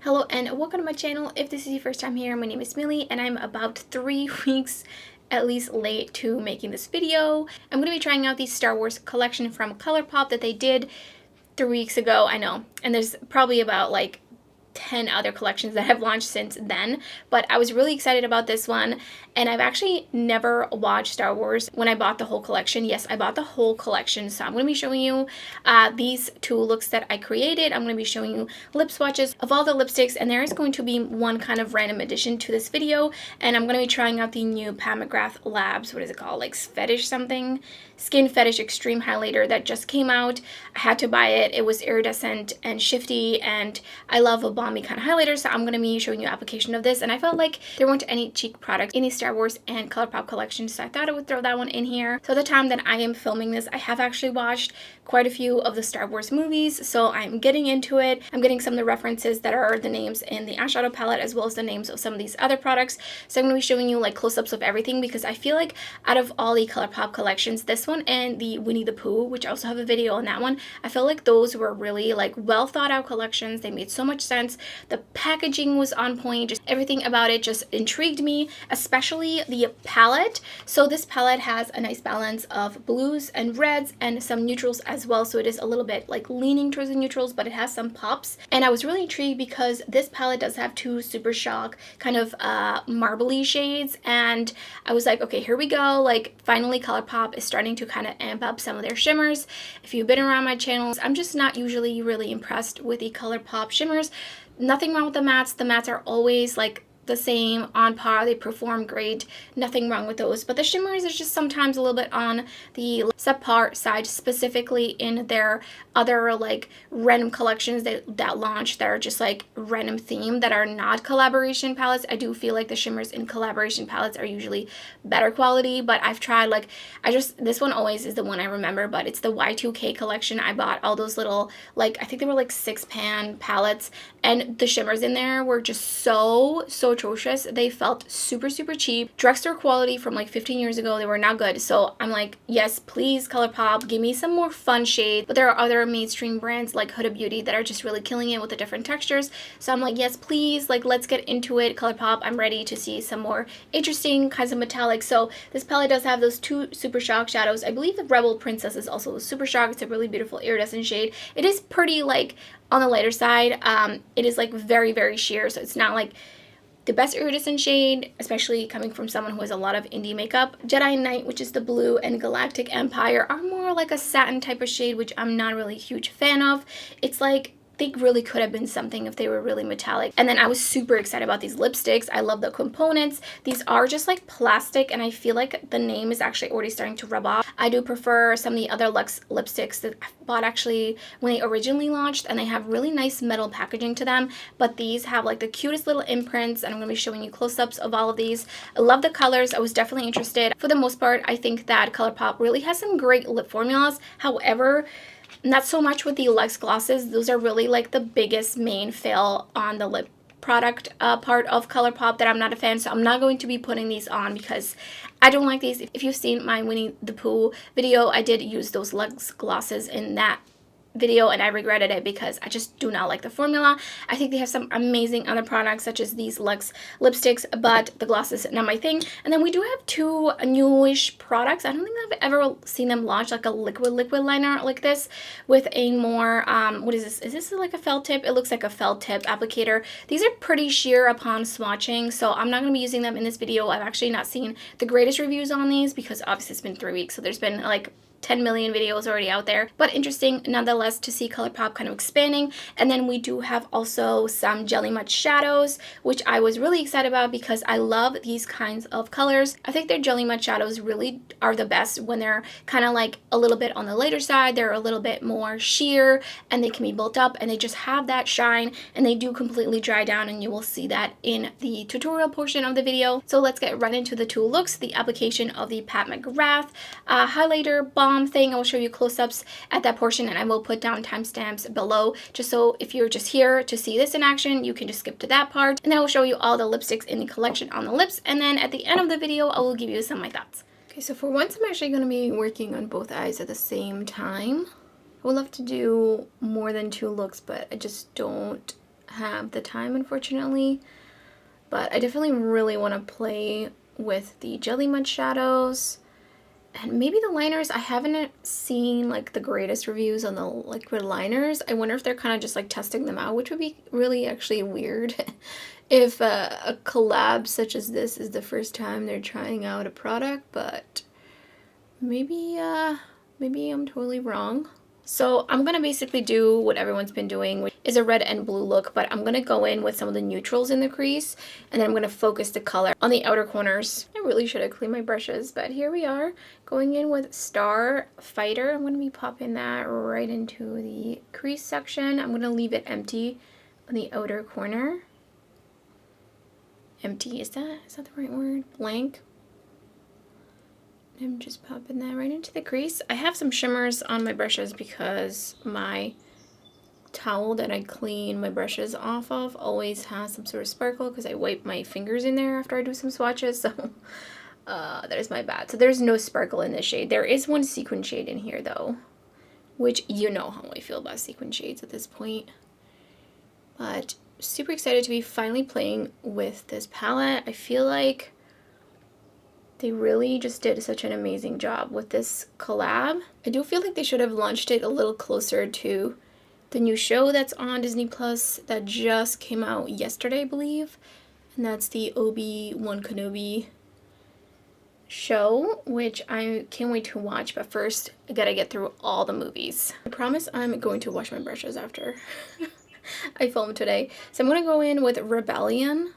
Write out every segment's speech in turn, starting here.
Hello and welcome to my channel. If this is your first time here, my name is Millie and I'm about 3 weeks at least late to making this video. I'm going to be trying out the Star Wars collection from Colourpop that they did 3 weeks ago, I know, and there's probably about like 10 other collections that have launched since then, but I was really excited about this one, and I've actually never watched Star Wars when I bought the whole collection. Yes, I bought the whole collection, so I'm going to be showing you these 2 looks that I created. I'm going to be showing you lip swatches of all the lipsticks, and there is going to be one kind of random addition to this video, and I'm going to be trying out the new McGrath Labs, what is it called, like Fetish something? Skin Fetish Extreme Highlighter that just came out. I had to buy it. It was iridescent and shifty, and I love a balmy kind of highlighter, so I'm going to be showing you application of this, and I felt like there weren't any cheek products in the Star Wars and Colourpop collection, so I thought I would throw that one in here. So the time that I am filming this, I have actually watched quite a few of the Star Wars movies, so I'm getting into it. I'm getting some of the references that are the names in the Eyeshadow Palette as well as the names of some of these other products, so I'm going to be showing you like close-ups of everything, because I feel like out of all the Colourpop collections, this one and the Winnie the Pooh, which I also have a video on that one, I feel like those were really like well thought out collections. They made so much sense. The packaging was on point. Just everything about it just intrigued me, especially the palette. So this palette has a nice balance of blues and reds and some neutrals as well, so it is a little bit like leaning towards the neutrals, but it has some pops. And I was really intrigued because this palette does have 2 Super Shock kind of marbly shades, and I was like, okay, here we go. Like finally Colourpop is starting to kind of amp up some of their shimmers. If you've been around my channels, I'm just not usually really impressed with the Colourpop shimmers. Nothing wrong with the mattes. The mattes are always like the same, on par, they perform great, nothing wrong with those, but the shimmers is just sometimes a little bit on the subpar side, specifically in their other like random collections that launched that are just like random theme that are not collaboration palettes. I do feel like the shimmers in collaboration palettes are usually better quality, but I've tried like, this one always is the one I remember, but it's the Y2K collection. I bought all those little, like, I think they were like 6-pan palettes, and the shimmers in there were just so atrocious. They felt super cheap, drugstore quality from like 15 years ago. They were not good, so I'm like, yes, please Colourpop, give me some more fun shades. But there are other mainstream brands like Huda Beauty that are just really killing it with the different textures, so I'm like, yes, please, like, let's get into it, Colourpop. I'm ready to see some more interesting kinds of metallics. So this palette does have those 2 Super Shock shadows. I believe the Rebel Princess is also a Super Shock. It's a really beautiful iridescent shade. It is pretty like on the lighter side. It is like very sheer, so it's not like the best iridescent shade, especially coming from someone who has a lot of indie makeup. Jedi Knight, which is the blue, and Galactic Empire are more like a satin type of shade, which I'm not really a huge fan of. It's like they really could have been something if they were really metallic. And then I was super excited about these lipsticks. I love the components. These are just like plastic, and I feel like the name is actually already starting to rub off. I do prefer some of the other Luxe lipsticks that I bought actually when they originally launched, and they have really nice metal packaging to them, but these have like the cutest little imprints, and I'm going to be showing you close-ups of all of these. I love the colors. I was definitely interested. For the most part, I think that Colourpop really has some great lip formulas. However, not so much with the Luxe glosses. Those are really like the biggest main fail on the lip product part of Colourpop that I'm not a fan, so I'm not going to be putting these on because I don't like these. If you've seen my Winnie the Pooh video, I did use those Luxe glosses in that video, and I regretted it because I just do not like the formula. I think they have some amazing other products such as these Luxe lipsticks, but the gloss is not my thing. And then we do have 2 newish products. I don't think I've ever seen them launch like a liquid liner like this with a more what is this? Is this like a felt tip? It looks like a felt tip applicator. These are pretty sheer upon swatching, so I'm not going to be using them in this video. I've actually not seen the greatest reviews on these because obviously it's been 3 weeks, so there's been like 10 million videos already out there, but interesting nonetheless to see Colourpop kind of expanding. And then we do have also some Jelly Much shadows, which I was really excited about because I love these kinds of colors. I think their Jelly Much shadows really are the best when they're kind of like a little bit on the lighter side. They're a little bit more sheer, and they can be built up, and they just have that shine, and they do completely dry down, and you will see that in the tutorial portion of the video. So let's get right into the 2 looks. The application of the McGrath highlighter balm thing. I will show you close-ups at that portion, and I will put down timestamps below just so if you're just here to see this in action, you can just skip to that part. And then I will show you all the lipsticks in the collection on the lips, and then at the end of the video I will give you some of my thoughts. Okay, so for once I'm actually going to be working on both eyes at the same time. I would love to do more than 2 looks, but I just don't have the time, unfortunately. But I definitely really want to play with the Jelly Mud shadows. And maybe the liners. I haven't seen like the greatest reviews on the liquid liners. I wonder if they're kind of just like testing them out, which would be really actually weird if a collab such as this is the first time they're trying out a product. But maybe maybe I'm totally wrong. So I'm going to basically do what everyone's been doing, which is a red and blue look, but I'm going to go in with some of the neutrals in the crease, and then I'm going to focus the color on the outer corners. I really should have cleaned my brushes, but here we are, going in with Star Fighter. I'm going to be popping that right into the crease section. I'm going to leave it empty on the outer corner. Empty, is that the right word? Blank. I'm just popping that right into the crease. I have some shimmers on my brushes because my towel that I clean my brushes off of always has some sort of sparkle because I wipe my fingers in there after I do some swatches. So that is my bad. So there's no sparkle in this shade. There is one sequin shade in here though, which you know how I feel about sequin shades at this point. But super excited to be finally playing with this palette. I feel like they really just did such an amazing job with this collab. I do feel like they should have launched it a little closer to the new show that's on Disney Plus that just came out yesterday, I believe. And that's the Obi-Wan Kenobi show, which I can't wait to watch. But first, I gotta get through all the movies. I promise I'm going to wash my brushes after I film today. So I'm gonna go in with Rebellion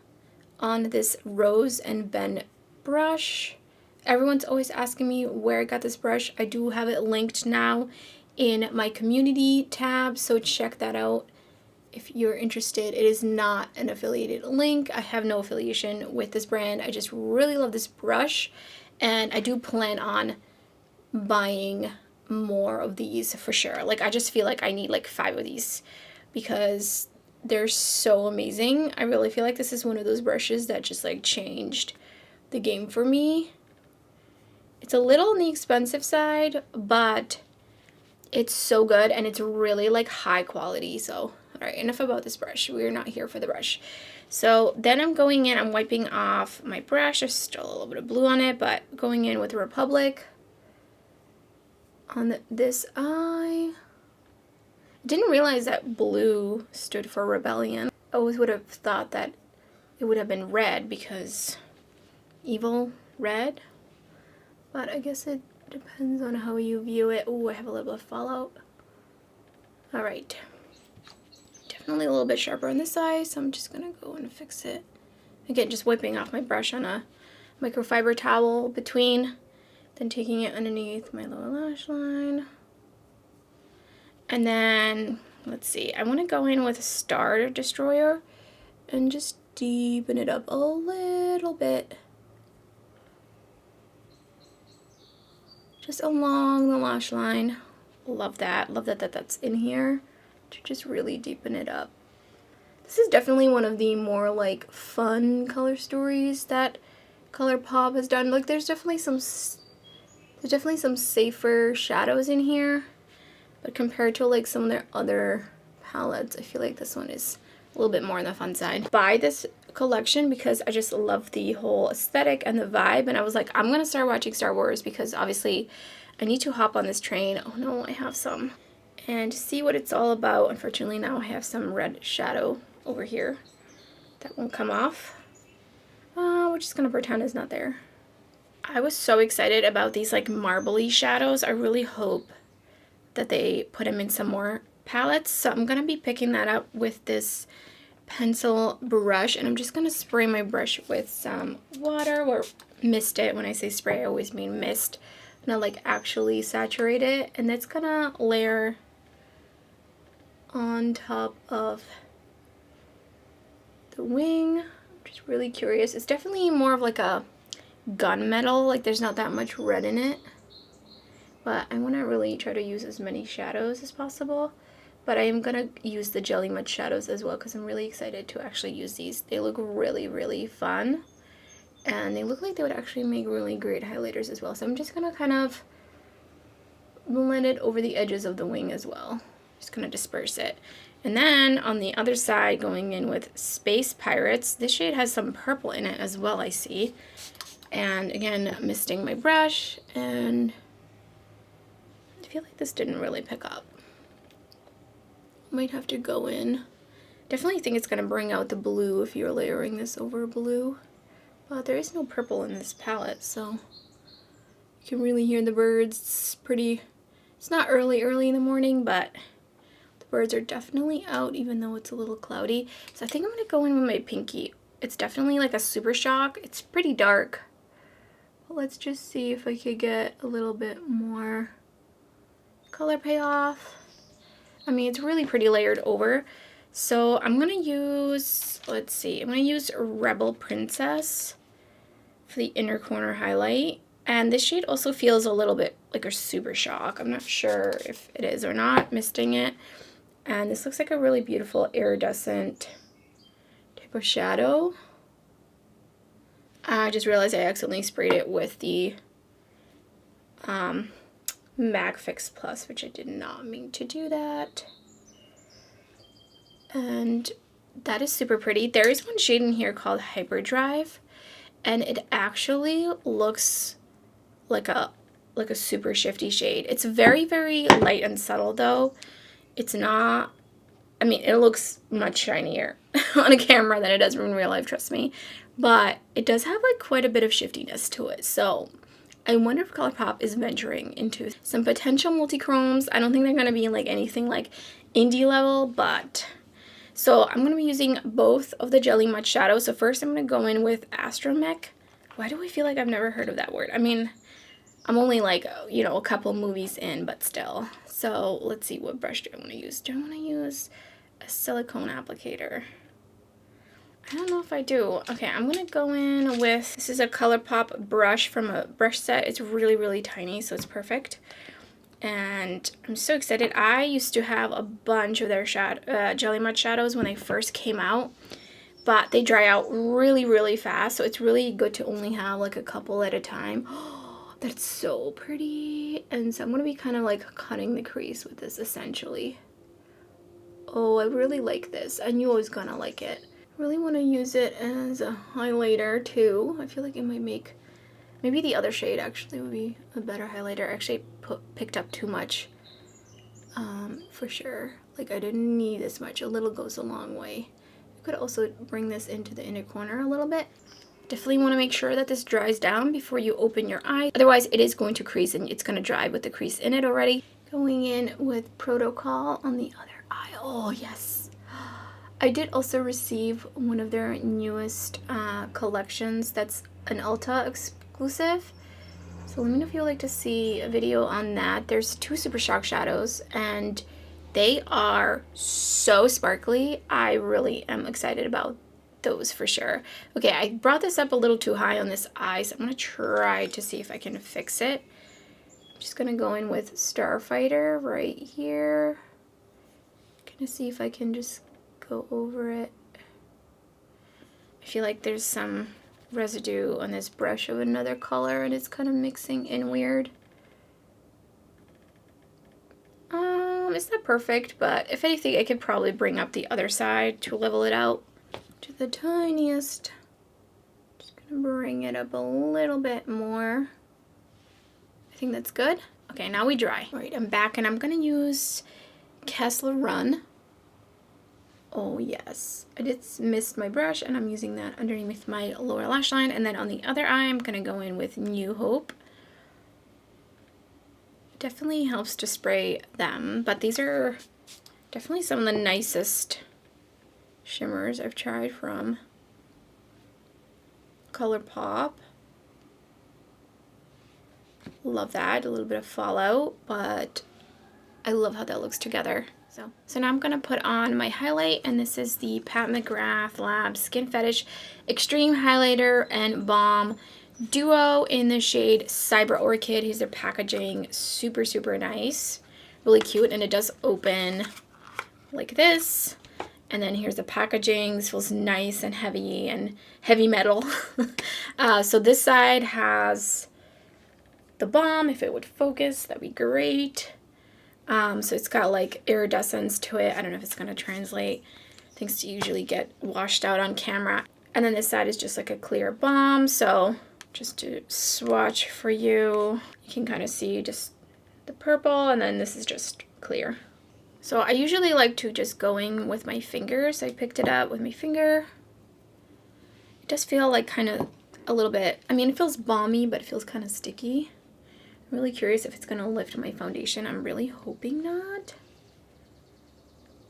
on this Rose and Ben brush. Everyone's always asking me where I got this brush. I do have it linked now in my community tab, so check that out if you're interested. It is not an affiliated link. I have no affiliation with this brand. I just really love this brush, and I do plan on buying more of these for sure. Like, I just feel like I need like 5 of these because they're so amazing. I really feel like this is one of those brushes that just like changed the game for me. It's a little on the expensive side, but it's so good and it's really like high quality. So, all right, enough about this brush. We're not here for the brush. So then I'm going in, I'm wiping off my brush. There's still a little bit of blue on it, but going in with Republic on this eye. Didn't realize that blue stood for Rebellion. I always would have thought that it would have been red because evil red, but I guess it depends on how you view it. Oh, I have a little bit of fallout. All right, definitely a little bit sharper on this side, so I'm just gonna go and fix it. Again, just wiping off my brush on a microfiber towel between, then taking it underneath my lower lash line. And then, let's see, I want to go in with Star Destroyer and just deepen it up a little bit. Just along the lash line. Love that. Love that that's in here to just really deepen it up. This is definitely one of the more like fun color stories that Colourpop has done. Like there's definitely some safer shadows in here, but compared to like some of their other palettes, I feel like this one is a little bit more on the fun side. Buy this collection because I just love the whole aesthetic and the vibe, and I was like, I'm gonna start watching Star Wars because obviously I need to hop on this train. Oh no, I have some, and see what it's all about. Unfortunately now I have some red shadow over here that won't come off. We're just gonna pretend it's not there. I was so excited about these like marbly shadows. I really hope that they put them in some more palettes, so I'm gonna be picking that up with this pencil brush, and I'm just gonna spray my brush with some water, or mist it. When I say spray, I always mean mist, not like actually saturate it, and that's gonna layer on top of the wing. I'm just really curious. It's definitely more of like a gunmetal, like there's not that much red in it, but I want to really try to use as many shadows as possible. But I am going to use the Jelly Mud shadows as well because I'm really excited to actually use these. They look really, really fun. And they look like they would actually make really great highlighters as well. So I'm just going to kind of blend it over the edges of the wing as well. Just going to disperse it. And then on the other side, going in with Space Pirates. This shade has some purple in it as well, I see. And again, misting my brush, and I feel like this didn't really pick up. Might have to go in. Definitely think it's going to bring out the blue if you're layering this over blue. But there is no purple in this palette, so you can really hear the birds. It's pretty, it's not early in the morning, but the birds are definitely out even though it's a little cloudy. So I think I'm going to go in with my pinky. It's definitely like a super shock. It's pretty dark. But let's just see if I could get a little bit more color payoff. I mean, it's really pretty layered over. So I'm going to use, let's see, I'm going to use Rebel Princess for the inner corner highlight. And this shade also feels a little bit like a super shock. I'm not sure if it is or not, misting it. And this looks like a really beautiful iridescent type of shadow. I just realized I accidentally sprayed it with the MAC Fix Plus, which I did not mean to do that. And that is super pretty. There is one shade in here called Hyperdrive, and it actually looks like a super shifty shade. It's very, very light and subtle though. It's not, I mean, it looks much shinier on a camera than it does in real life, trust me. But it does have like quite a bit of shiftiness to it. So I wonder if Colourpop is venturing into some potential multi-chromes. I don't think they're going to be like anything like indie level, but so I'm going to be using both of the Jelly Much shadows. So first I'm going to go in with Astromech. Why do I feel like I've never heard of that word? I mean, I'm only like, you know, a couple movies in, but still. So let's see, what brush do I want to use? Do I want to use a silicone applicator? I don't know if I do. Okay, I'm going to go in with, this is a Colourpop brush from a brush set. It's really, really tiny, so it's perfect. And I'm so excited. I used to have a bunch of their Jelly Much shadows when they first came out, but they dry out really, really fast, so it's really good to only have like a couple at a time. Oh, that's so pretty. And so I'm going to be kind of like cutting the crease with this essentially. Oh, I really like this. I knew I was going to like it. I really want to use it as a highlighter too. I feel like it might make, maybe the other shade actually would be a better highlighter. I actually picked up too much for sure. Like I didn't need this much. A little goes a long way. You could also bring this into the inner corner a little bit. Definitely want to make sure that this dries down before you open your eye. Otherwise it is going to crease and it's going to dry with the crease in it already. Going in with Protocol on the other eye. Oh yes. I did also receive one of their newest collections that's an Ulta exclusive. So let me know if you would like to see a video on that. There's 2 Super Shock shadows and they are so sparkly. I really am excited about those for sure. Okay, I brought this up a little too high on this eye, so I'm going to try to see if I can fix it. I'm just going to go in with Starfighter right here. Gonna see if I can just go over it. I feel like there's some residue on this brush of another color and it's kind of mixing in weird. It's not perfect, but if anything I could probably bring up the other side to level it out to the tiniest. Just gonna bring it up a little bit more. I think that's good. Okay, now we dry. All right, I'm back and I'm gonna use Kessler Run. Oh yes, I just missed my brush and I'm using that underneath my lower lash line, and then on the other eye I'm gonna go in with New Hope. It definitely helps to spray them, but these are definitely some of the nicest shimmers I've tried from Colourpop. Love that, a little bit of fallout, but I love how that looks together. So now I'm going to put on my highlight, and this is the Pat McGrath Lab Skin Fetish Extreme Highlighter and Balm Duo in the shade Cyber Orchid. Here's their packaging, super, super nice, really cute, and it does open like this. And then here's the packaging. This feels nice and heavy metal. So this side has the balm. If it would focus, that'd be great. So it's got like iridescence to it. I don't know if it's going to translate. Things usually get washed out on camera. And then this side is just like a clear balm. So just to swatch for you, you can kind of see just the purple, and then this is just clear. So I usually like to just go in with my fingers. I picked it up with my finger. It does feel like kind of a little bit, I mean, it feels balmy, but it feels kind of sticky. I'm really curious if it's going to lift my foundation. I'm really hoping not.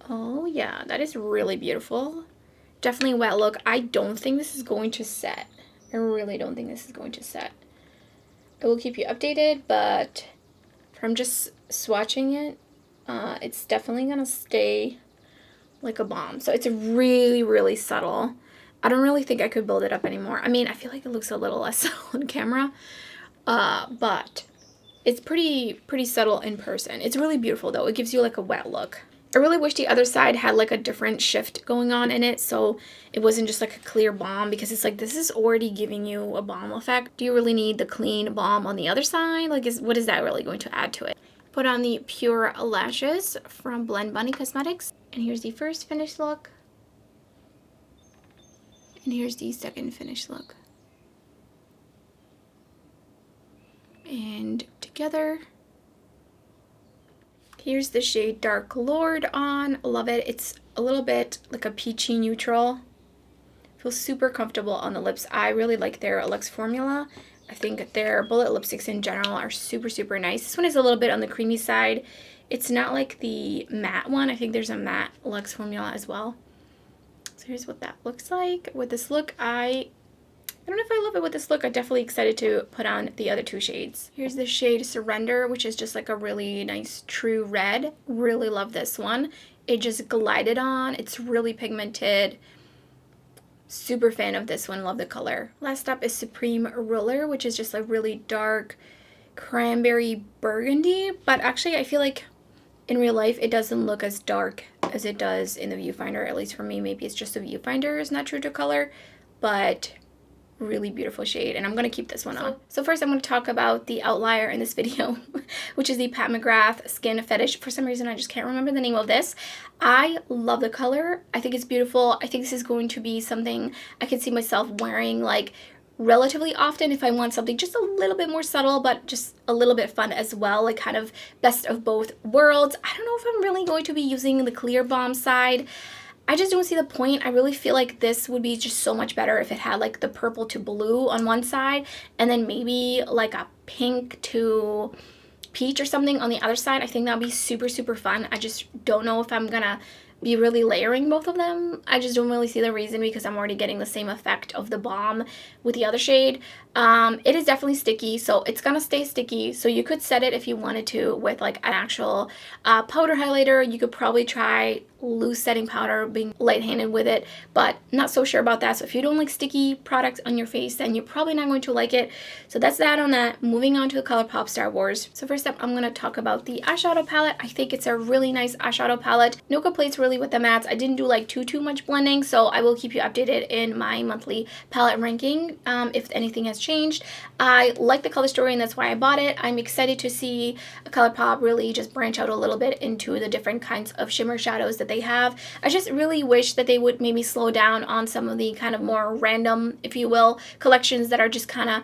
Oh yeah, that is really beautiful. Definitely a wet look. I don't think this is going to set. I really don't think this is going to set. I will keep you updated, but from just swatching it, it's definitely going to stay like a balm. So it's really, really subtle. I don't really think I could build it up anymore. I mean, I feel like it looks a little less subtle on camera, but it's pretty subtle in person. It's really beautiful though. It gives you like a wet look. I really wish the other side had like a different shift going on in it, so it wasn't just like a clear balm, because it's like this is already giving you a balm effect. Do you really need the clean balm on the other side? Like, what is that really going to add to it? Put on the Pure Lashes from Blend Bunny Cosmetics, and here's the first finished look, and here's the second finished look. And together, here's the shade Dark Lord on. Love it. It's a little bit like a peachy neutral. Feels super comfortable on the lips. I really like their Luxe formula. I think their bullet lipsticks in general are super, super nice. This one is a little bit on the creamy side. It's not like the matte one. I think there's a matte Luxe formula as well. So here's what that looks like. With this look, I don't know if I love it with this look. I'm definitely excited to put on the other two shades. Here's the shade Surrender, which is just like a really nice true red. Really love this one. It just glided on. It's really pigmented. Super fan of this one. Love the color. Last up is Supreme Ruler, which is just a really dark cranberry burgundy. But actually, I feel like in real life, it doesn't look as dark as it does in the viewfinder. At least for me, maybe it's just the viewfinder is not true to color. But really beautiful shade, and I'm going to keep this one on. So first I'm going to talk about the outlier in this video, which is the Pat McGrath Skin Fetish. For some reason I just can't remember the name of this. I love the color. I think it's beautiful. I think this is going to be something I can see myself wearing like relatively often if I want something just a little bit more subtle but just a little bit fun as well, like kind of best of both worlds. I don't know if I'm really going to be using the clear balm side. I just don't see the point. I really feel like this would be just so much better if it had like the purple to blue on one side and then maybe like a pink to peach or something on the other side. I think that would be super, super fun. I just don't know if I'm gonna be really layering both of them. I just don't really see the reason, because I'm already getting the same effect of the balm with the other shade. It is definitely sticky, so it's gonna stay sticky. So you could set it if you wanted to with like an actual powder highlighter. You could probably try loose setting powder, being light-handed with it, but not so sure about that. So if you don't like sticky products on your face, then you're probably not going to like it. So that's that on that. Moving on to the Colourpop Star Wars. So first up, I'm going to talk about the eyeshadow palette. I think it's a really nice eyeshadow palette. No complaints really with the mattes. I didn't do like too much blending, so I will keep you updated in my monthly palette ranking if anything has changed. I like the color story, and that's why I bought it. I'm excited to see Colourpop really just branch out a little bit into the different kinds of shimmer shadows that they have. I just really wish that they would maybe slow down on some of the kind of more random, if you will, collections that are just kind of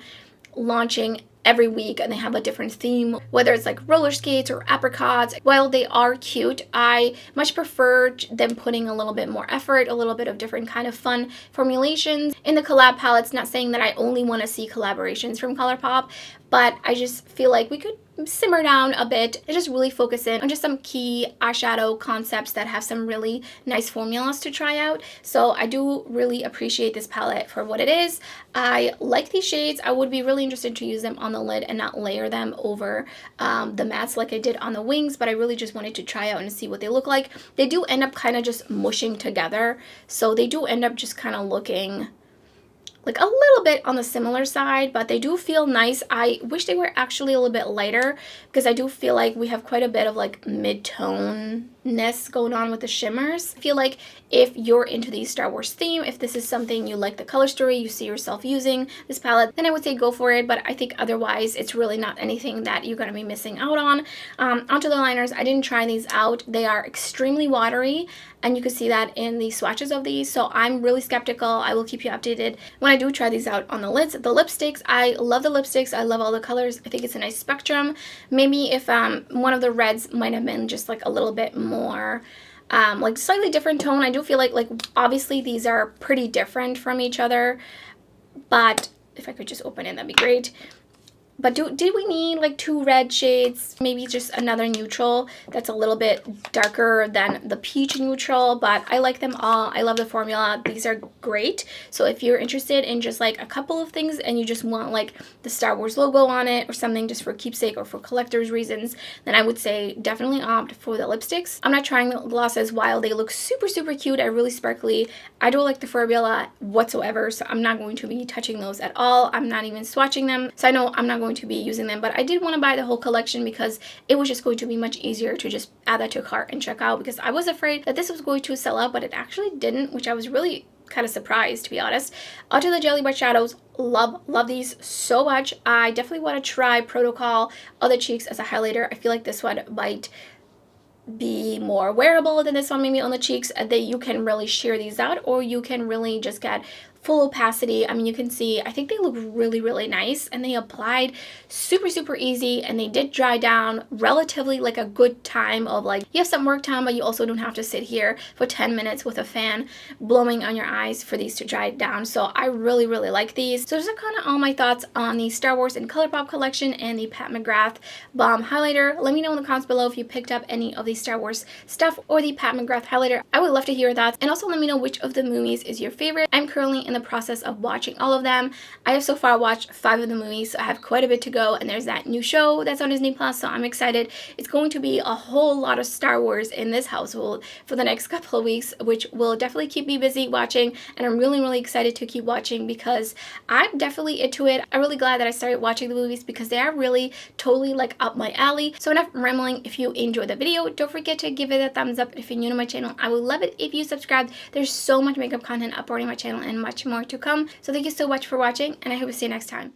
launching every week and they have a different theme, whether it's like roller skates or apricots. While they are cute, I much prefer them putting a little bit more effort, a little bit of different kind of fun formulations in the collab palettes. Not saying that I only want to see collaborations from Colourpop, but I just feel like we could simmer down a bit and just really focus in on just some key eyeshadow concepts that have some really nice formulas to try out. So I do really appreciate this palette for what it is. I like these shades. I would be really interested to use them on the lid and not layer them over the mattes like I did on the wings, but I really just wanted to try out and see what they look like. They do end up kind of just mushing together, so they do end up just kind of looking like a little bit on the similar side, but they do feel nice. I wish they were actually a little bit lighter because I do feel like we have quite a bit of like mid-tone-ness going on with the shimmers. I feel like if you're into the Star Wars theme, if this is something you like the color story, you see yourself using this palette, then I would say go for it, but I think otherwise it's really not anything that you're going to be missing out on. Onto the liners, I didn't try these out. They are extremely watery, and you can see that in the swatches of these, so I'm really skeptical. I will keep you updated when I do try these out on the lids. The lipsticks, I love the lipsticks. I love all the colors. I think it's a nice spectrum. Maybe if one of the reds might have been just like a little bit more like slightly different tone. I do feel like obviously these are pretty different from each other, but if I could just open it, that'd be great. But did we need like 2 red shades? Maybe just another neutral that's a little bit darker than the peach neutral, but I like them all. I love the formula. These are great. So if you're interested in just like a couple of things and you just want like the Star Wars logo on it or something just for keepsake or for collector's reasons, then I would say definitely opt for the lipsticks. I'm not trying the glosses. While they look super, super cute, are really sparkly, I don't like the formula whatsoever, so I'm not going to be touching those at all. I'm not even swatching them, so I know I'm not going to be using them, but I did want to buy the whole collection because it was just going to be much easier to just add that to a cart and check out, because I was afraid that this was going to sell out, but it actually didn't, which I was really kind of surprised, to be honest. Onto the Jelly Bright shadows. Love these so much. I definitely want to try Protocol on the cheeks as a highlighter. I feel like this one might be more wearable than this one, maybe on the cheeks, and that you can really sheer these out, or you can really just get full opacity. I mean, you can see, I think they look really, really nice, and they applied super, super easy, and they did dry down relatively like a good time of like, you have some work time, but you also don't have to sit here for 10 minutes with a fan blowing on your eyes for these to dry down. So I really, really like these. So those are kind of all my thoughts on the Star Wars and Colourpop collection and the Pat McGrath Balm highlighter. Let me know in the comments below if you picked up any of the Star Wars stuff or the Pat McGrath highlighter. I would love to hear your thoughts, and also let me know which of the movies is your favorite. I'm currently in the process of watching all of them. I have so far watched 5 of the movies, so I have quite a bit to go, and there's that new show that's on Disney Plus, so I'm excited. It's going to be a whole lot of Star Wars in this household for the next couple of weeks, which will definitely keep me busy watching, and I'm really, really excited to keep watching because I'm definitely into it. I'm really glad that I started watching the movies because they are really totally like up my alley. So enough rambling. If you enjoyed the video, don't forget to give it a thumbs up. If you're new to my channel, I would love it if you subscribed. There's so much makeup content uploading my channel and much more to come. So thank you so much for watching, and I hope to see you next time.